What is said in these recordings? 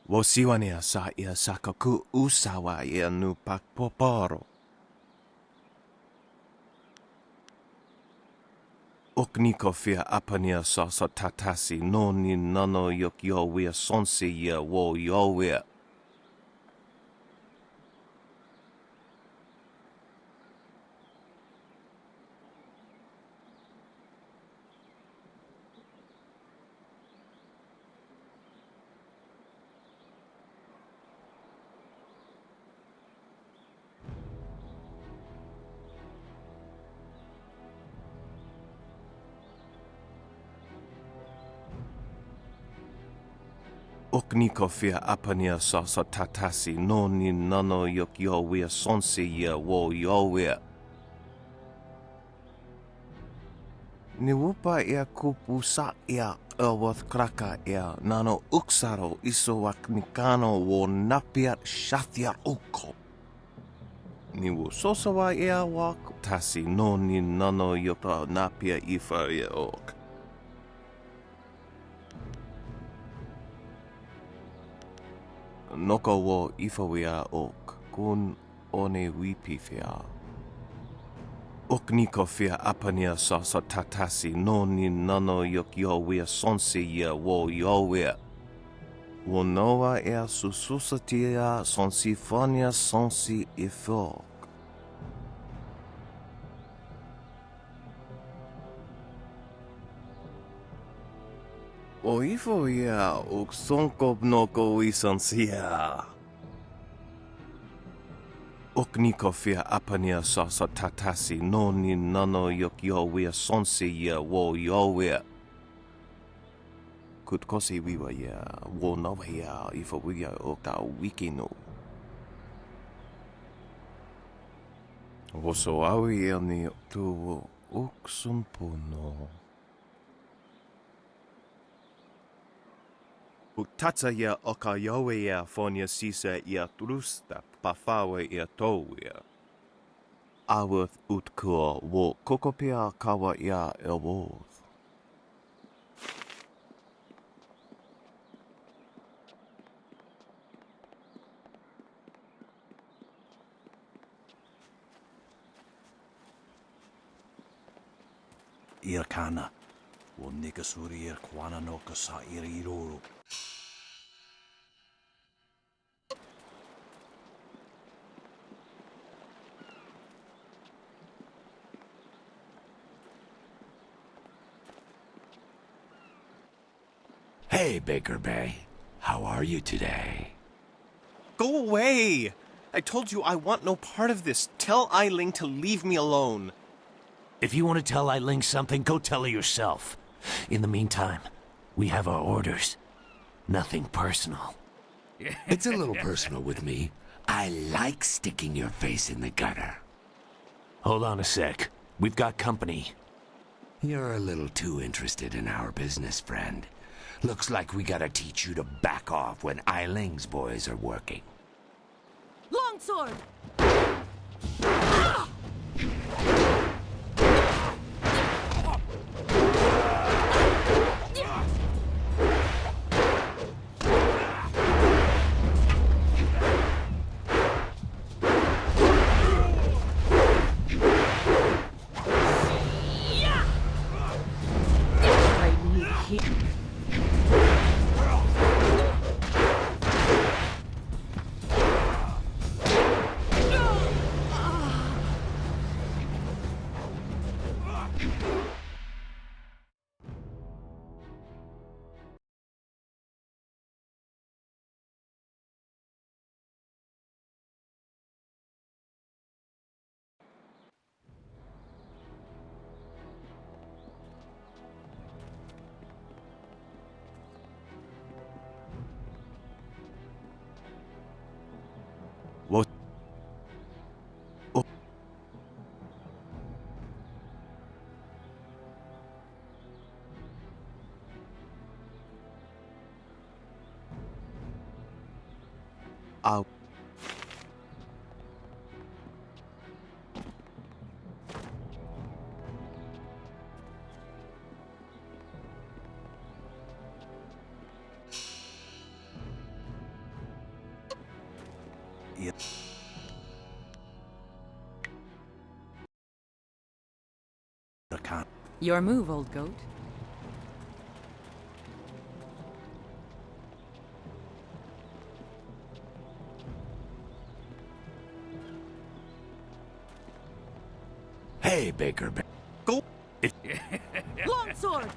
Wosiwania sa ia sakaku usawa ia nu pakpoporo. Okniko fia apania sasa tatasi no ni nano yok yowia sonsi ia wo yowia. Okniko fia apania sasa tatasi no ni nano yok yowia sonsi ia wo yowia. Ni wupa ia kupu sa ia awath kraka ia nano uksaro isowak nikano wo napiat shathia uko. Ni wu sosawa ia wak tasi no ni nano yopa napia ifa ia ok. Noko wo ifa wia ok kun one wipi fia. Okniko fia apania sasa tatasi no ni nano yok yowia sonsi ia wo yowia. Wo noa ia sususatia sonsi fania sonsi ifok. O ifo ia ok sonkop noko isansia. Okniko fia apania sasa tatasi no ni nano yok yowia sonsi ia wo yowia. Kutkosi wiwa ia wo nawa ia ifo wia ok ta wikino. Woso awi ia ni tu ok sumpono. Utatsa ia oka yowe ia fonia sisa ia trusta pafawe ia towia. Awath utkua wo kokopia kawa ia elwoth. Irkana, wo nikasuri irkwana no kasa iriruru. Hey, Baker Bay. How are you today? Go away! I told you I want no part of this. Tell Eiling to leave me alone. If you want to tell Eiling something, go tell her yourself. In the meantime, we have our orders. Nothing personal. It's a little personal with me. I like sticking your face in the gutter. Hold on a sec. We've got company. You're a little too interested in our business, friend. Looks like we gotta teach you to back off when Eiling's boys are working. Longsword! What? ir can. Your move, old goat. Hey, Baker. Go! Longsword!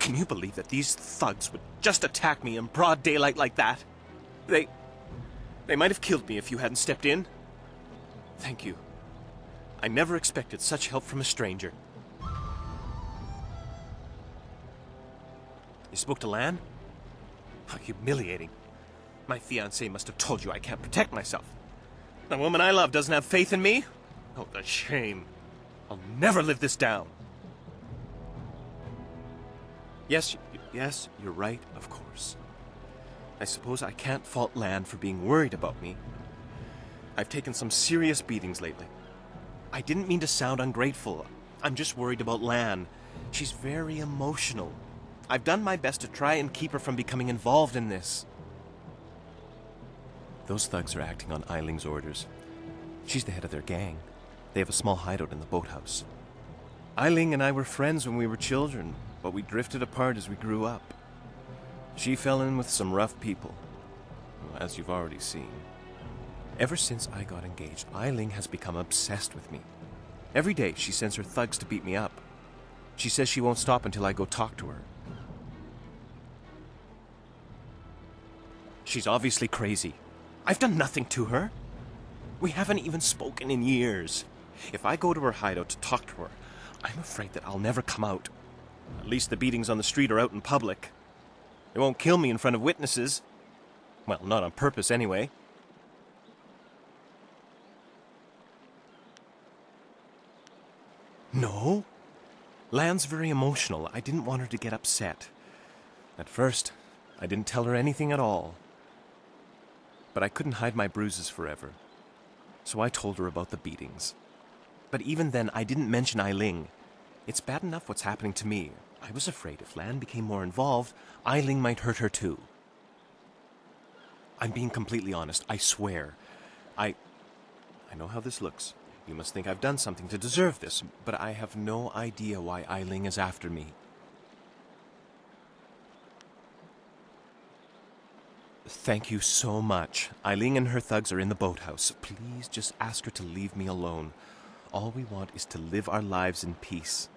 Can you believe that these thugs would just attack me in broad daylight like that? They might have killed me if you hadn't stepped in. Thank you. I never expected such help from a stranger. You spoke to Lan? How humiliating. My fiancée must have told you I can't protect myself. The woman I love doesn't have faith in me? Oh, the shame. I'll never live this down. Yes, you're right, of course. I suppose I can't fault Lan for being worried about me. I've taken some serious beatings lately. I didn't mean to sound ungrateful. I'm just worried about Lan. She's very emotional. I've done my best to try and keep her from becoming involved in this. Those thugs are acting on Eiling's orders. She's the head of their gang. They have a small hideout in the boathouse. Eiling and I were friends when we were children, but we drifted apart as we grew up. She fell in with some rough people, as you've already seen. Ever since I got engaged, Eiling has become obsessed with me. Every day she sends her thugs to beat me up. She says she won't stop until I go talk to her. She's obviously crazy. I've done nothing to her. We haven't even spoken in years. If I go to her hideout to talk to her, I'm afraid that I'll never come out. At least the beatings on the street are out in public. They won't kill me in front of witnesses. Well, not on purpose anyway. No. Lan's very emotional. I didn't want her to get upset. At first, I didn't tell her anything at all. But I couldn't hide my bruises forever. So I told her about the beatings. But even then, I didn't mention Eiling. It's bad enough what's happening to me. I was afraid if Lan became more involved, Eiling might hurt her too. I'm being completely honest, I swear. I know how this looks. You must think I've done something to deserve this, but I have no idea why Eiling is after me. Thank you so much. Eiling and her thugs are in the boathouse. Please just ask her to leave me alone. All we want is to live our lives in peace.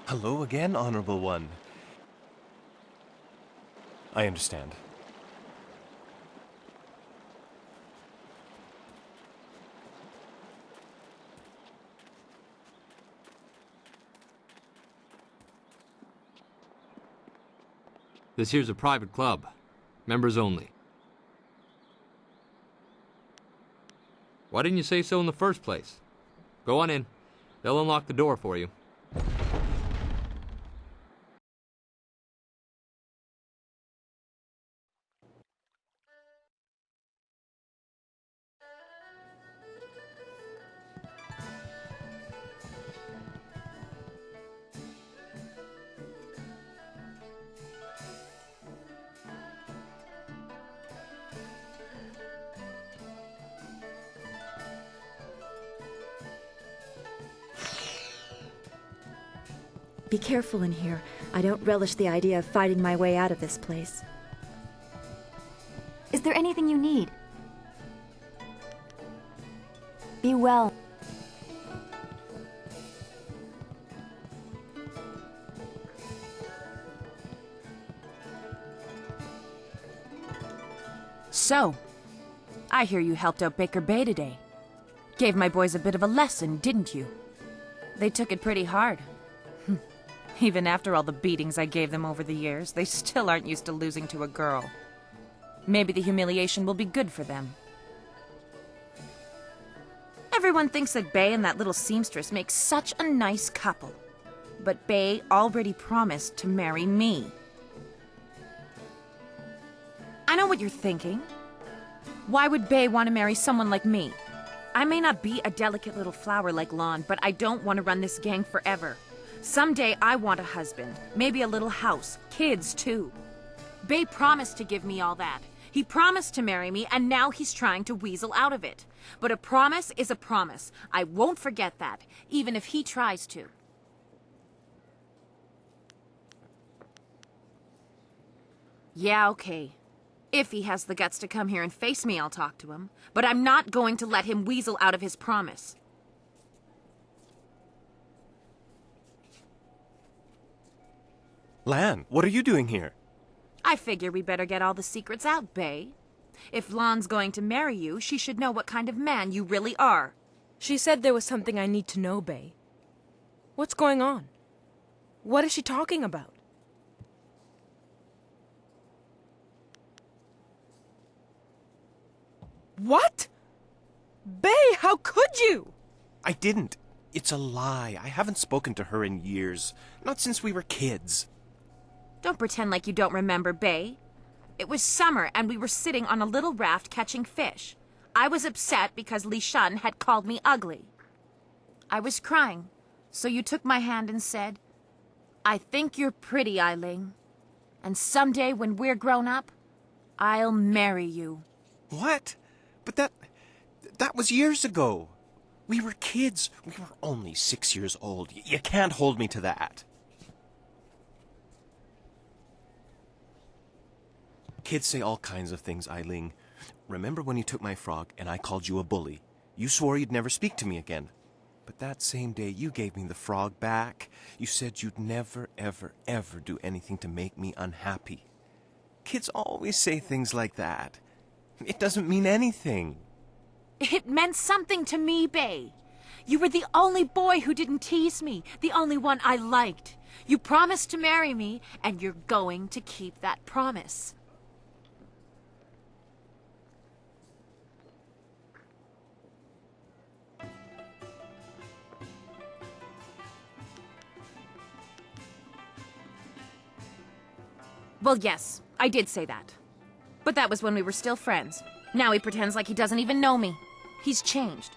Hello again, Honorable One. I understand. This here's a private club. Members only. Why didn't you say so in the first place? Go on in. They'll unlock the door for you. Be careful in here. I don't relish the idea of fighting my way out of this place. Is there anything you need? Be well. So, I hear you helped out Baker Bay today. Gave my boys a bit of a lesson, didn't you? They took it pretty hard. Even after all the beatings I gave them over the years, they still aren't used to losing to a girl. Maybe the humiliation will be good for them. Everyone thinks that Bay and that little seamstress make such a nice couple. But Bay already promised to marry me. I know what you're thinking. Why would Bay want to marry someone like me? I may not be a delicate little flower like Lon, but I don't want to run this gang forever. Someday I want a husband, maybe a little house, kids too. Bay promised to give me all that. He promised to marry me, and now he's trying to weasel out of it. But a promise is a promise. I won't forget that, even if he tries to. Yeah, okay. If he has the guts to come here and face me, I'll talk to him. But I'm not going to let him weasel out of his promise. Lan, what are you doing here? I figure we better get all the secrets out, Bay. If Lon's going to marry you, she should know what kind of man you really are. She said there was something I need to know, Bay. What's going on? What is she talking about? What? Bay, how could you? I didn't. It's a lie. I haven't spoken to her in years. Not since we were kids. Don't pretend like you don't remember, Bay. It was summer and we were sitting on a little raft catching fish. I was upset because Li Shun had called me ugly. I was crying, so you took my hand and said, "I think you're pretty, Eiling. And someday when we're grown up, I'll marry you." What? But that was years ago. We were kids. We were only 6 years old. You can't hold me to that. Kids say all kinds of things, Eiling. Remember when you took my frog and I called you a bully? You swore you'd never speak to me again. But that same day you gave me the frog back. You said you'd never, ever, ever do anything to make me unhappy. Kids always say things like that. It doesn't mean anything. It meant something to me, Bay. You were the only boy who didn't tease me, the only one I liked. You promised to marry me, and you're going to keep that promise. Well, yes, I did say that. But that was when we were still friends. Now he pretends like he doesn't even know me. He's changed.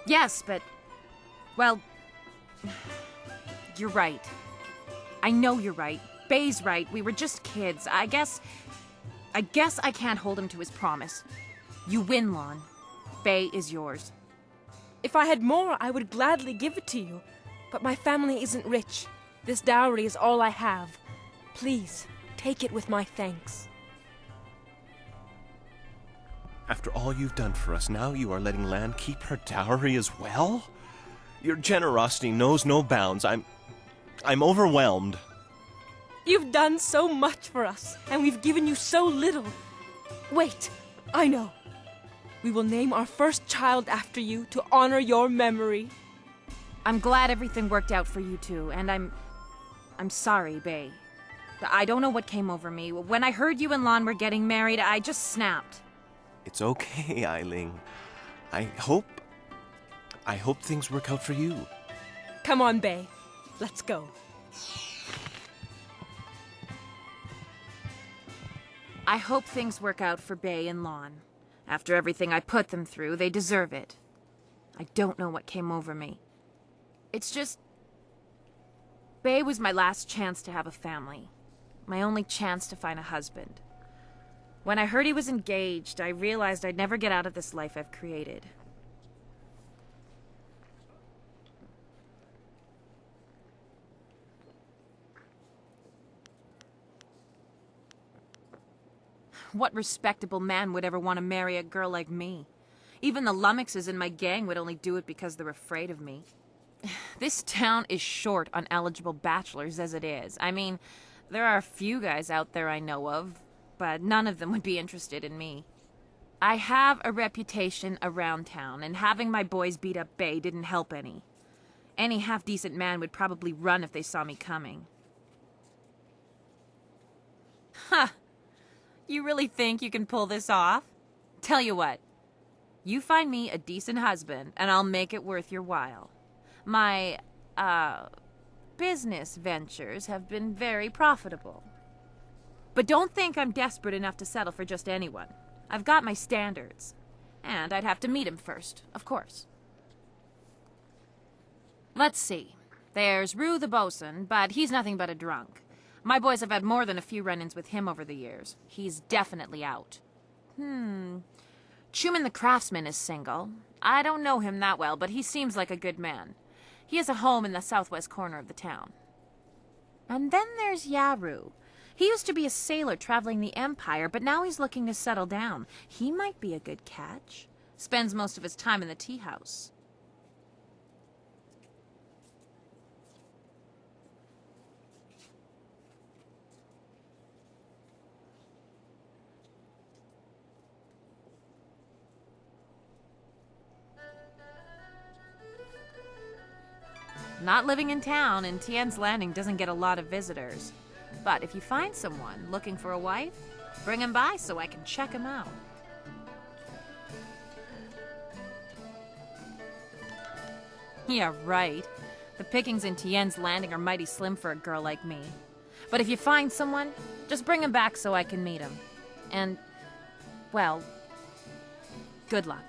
Yes, but... well... you're right. I know you're right. Bay's right. We were just kids. I guess I can't hold him to his promise. You win, Lon. Bay is yours. If I had more, I would gladly give it to you. But my family isn't rich. This dowry is all I have. Please, take it with my thanks. After all you've done for us, now you are letting Lan keep her dowry as well? Your generosity knows no bounds. I'm overwhelmed. You've done so much for us, and we've given you so little. Wait, I know. We will name our first child after you to honor your memory. I'm glad everything worked out for you two, and I'm sorry, Bay. I don't know what came over me. When I heard you and Lon were getting married, I just snapped. It's okay, Eiling. I hope things work out for you. Come on, Bay. Let's go. I hope things work out for Bay and Lon. After everything I put them through, they deserve it. I don't know what came over me. It's just... Bay was my last chance to have a family. My only chance to find a husband. When I heard he was engaged, I realized I'd never get out of this life I've created. What respectable man would ever want to marry a girl like me? Even the lummoxes in my gang would only do it because they're afraid of me. This town is short on eligible bachelors as it is. I mean, there are a few guys out there I know of, but none of them would be interested in me. I have a reputation around town, and having my boys beat up Bay didn't help any. Any half-decent man would probably run if they saw me coming. Huh. You really think you can pull this off? Tell you what. You find me a decent husband, and I'll make it worth your while. My, business ventures have been very profitable. But don't think I'm desperate enough to settle for just anyone. I've got my standards. And I'd have to meet him first, of course. Let's see. There's Rue the bosun, but he's nothing but a drunk. My boys have had more than a few run-ins with him over the years. He's definitely out. Chuman the craftsman is single. I don't know him that well, but he seems like a good man. He has a home in the southwest corner of the town. And then there's Yaru. He used to be a sailor traveling the Empire, but now he's looking to settle down. He might be a good catch. Spends most of his time in the tea house. Not living in town, and Tien's Landing doesn't get a lot of visitors. But if you find someone looking for a wife, bring him by so I can check him out. Yeah, right. The pickings in Tien's Landing are mighty slim for a girl like me. But if you find someone, just bring him back so I can meet him. And, well, good luck.